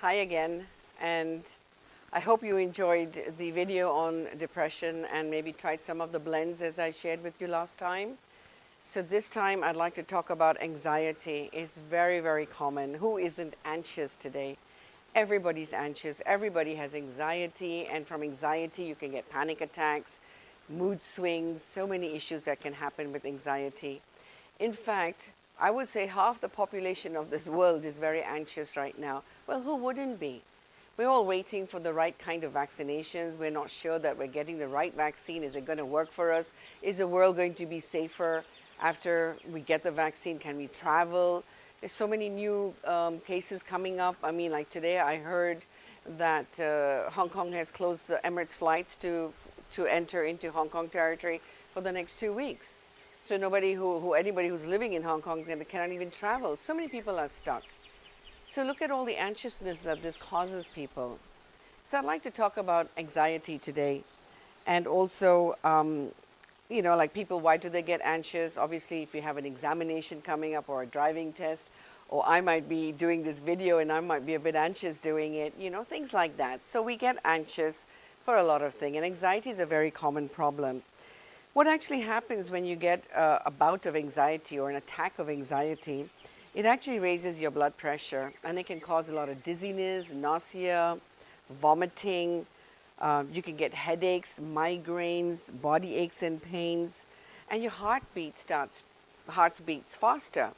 Hi again, and I hope you enjoyed the video on depression and maybe tried some of the blends as I shared with you last time. So this time I'd like to talk about anxiety. It's very, very common. Who isn't anxious today? Everybody's anxious. Everybody has anxiety, and from anxiety you can get panic attacks, mood swings, so many issues that can happen with anxiety. In fact, I would say half the population of this world is very anxious right now. Well, who wouldn't be? We're all waiting for the right kind of vaccinations. We're not sure that we're getting the right vaccine. Is it going to work for us? Is the world going to be safer after we get the vaccine? Can we travel? There's so many new cases coming up. I mean, like today I heard that Hong Kong has closed the Emirates flights to enter into Hong Kong territory for the next 2 weeks. So anybody who's living in Hong Kong cannot even travel. So many people are stuck. So look at all the anxiousness that this causes people. So I'd like to talk about anxiety today, and also, like people, why do they get anxious? Obviously, if you have an examination coming up or a driving test, or I might be doing this video and I might be a bit anxious doing it, things like that. So we get anxious for a lot of things, and anxiety is a very common problem. What actually happens when you get a bout of anxiety or an attack of anxiety, it actually raises your blood pressure, and it can cause a lot of dizziness, nausea, vomiting. You can get headaches, migraines, body aches and pains, and your heart beats faster.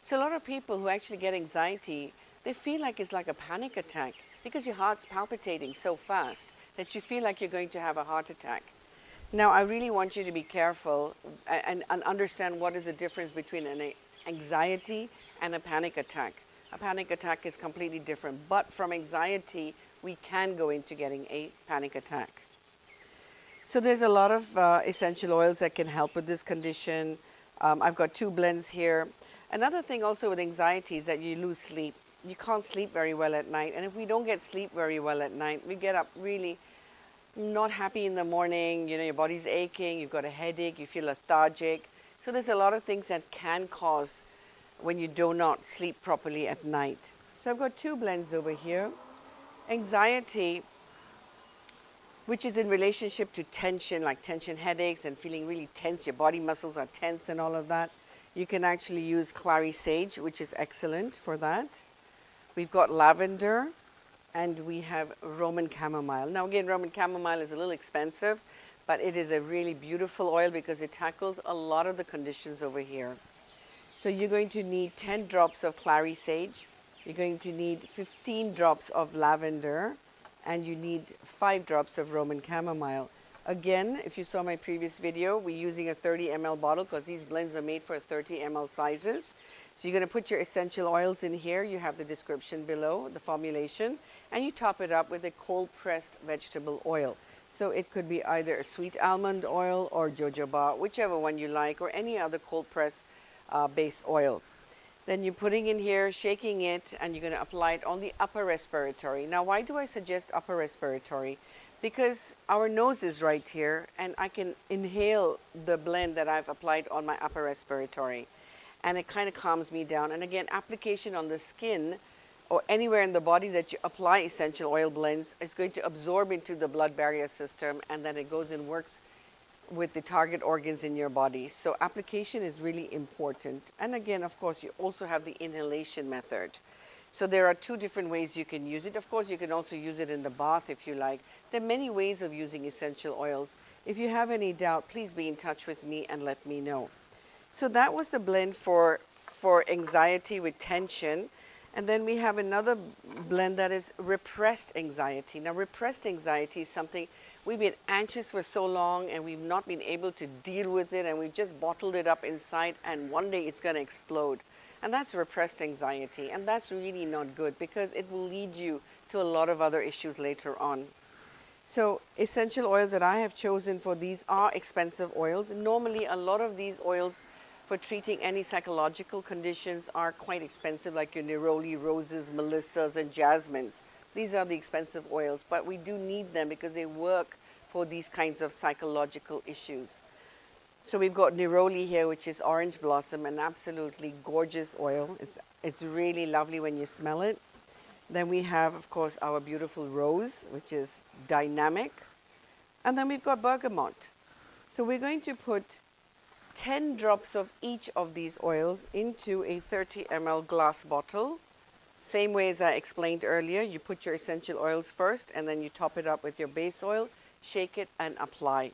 So a lot of people who actually get anxiety, they feel like it's like a panic attack because your heart's palpitating so fast that you feel like you're going to have a heart attack. Now, I really want you to be careful and understand what is the difference between an anxiety and a panic attack. A panic attack is completely different, but from anxiety, we can go into getting a panic attack. So there's a lot of essential oils that can help with this condition. I've got 2 blends here. Another thing also with anxiety is that you lose sleep. You can't sleep very well at night, and if we don't get sleep very well at night, we get up really not happy in the morning, your body's aching, you've got a headache, you feel lethargic. So there's a lot of things that can cause when you do not sleep properly at night. So I've got 2 blends over here. Anxiety, which is in relationship to tension, like tension headaches and feeling really tense, your body muscles are tense and all of that. You can actually use Clary sage, which is excellent for that. We've got lavender, and we have Roman chamomile. Now again, Roman chamomile is a little expensive, but it is a really beautiful oil because it tackles a lot of the conditions over here. So you're going to need 10 drops of Clary sage, you're going to need 15 drops of lavender, and you need 5 drops of Roman chamomile. Again, if you saw my previous video, we're using a 30 ml bottle because these blends are made for 30 ml sizes. So you're going to put your essential oils in here. You have the description below, the formulation, and you top it up with a cold-pressed vegetable oil. So it could be either a sweet almond oil or jojoba, whichever one you like, or any other cold-pressed base oil. Then you're putting in here, shaking it, and you're going to apply it on the upper respiratory. Now, why do I suggest upper respiratory? Because our nose is right here, and I can inhale the blend that I've applied on my upper respiratory, and it kind of calms me down. And again, application on the skin or anywhere in the body that you apply essential oil blends is going to absorb into the blood barrier system, and then it goes and works with the target organs in your body. So application is really important. And again, of course, you also have the inhalation method. So there are 2 different ways you can use it. Of course, you can also use it in the bath if you like. There are many ways of using essential oils. If you have any doubt, please be in touch with me and let me know. So that was the blend for anxiety with tension. And then we have another blend that is repressed anxiety. Now, repressed anxiety is something we've been anxious for so long and we've not been able to deal with it, and we've just bottled it up inside, and one day it's going to explode. And that's repressed anxiety, and that's really not good because it will lead you to a lot of other issues later on. So essential oils that I have chosen for these are expensive oils. Normally, a lot of these oils for treating any psychological conditions are quite expensive, like your Neroli, roses, melissas, and jasmines. These are the expensive oils, but we do need them because they work for these kinds of psychological issues. So we've got Neroli here, which is orange blossom, an absolutely gorgeous oil. It's really lovely when you smell it. Then we have, of course, our beautiful rose, which is dynamic. And then we've got bergamot. So we're going to put 10 drops of each of these oils into a 30 ml glass bottle. Same way as I explained earlier, you put your essential oils first and then you top it up with your base oil, shake it and apply.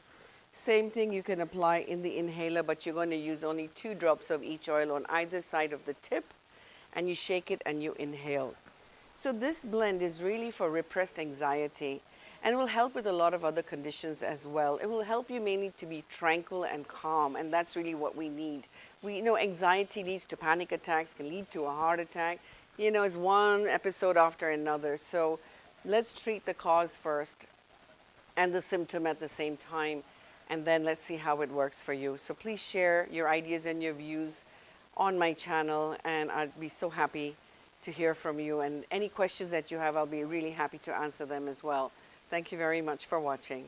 Same thing you can apply in the inhaler, but you're going to use only 2 drops of each oil on either side of the tip, and you shake it and you inhale. So this blend is really for repressed anxiety, and it will help with a lot of other conditions as well. It will help you mainly to be tranquil and calm, and that's really what we need. We know anxiety leads to panic attacks, can lead to a heart attack. It's one episode after another. So let's treat the cause first and the symptom at the same time, and then let's see how it works for you. So please share your ideas and your views on my channel, and I'd be so happy to hear from you. And any questions that you have, I'll be really happy to answer them as well. Thank you very much for watching.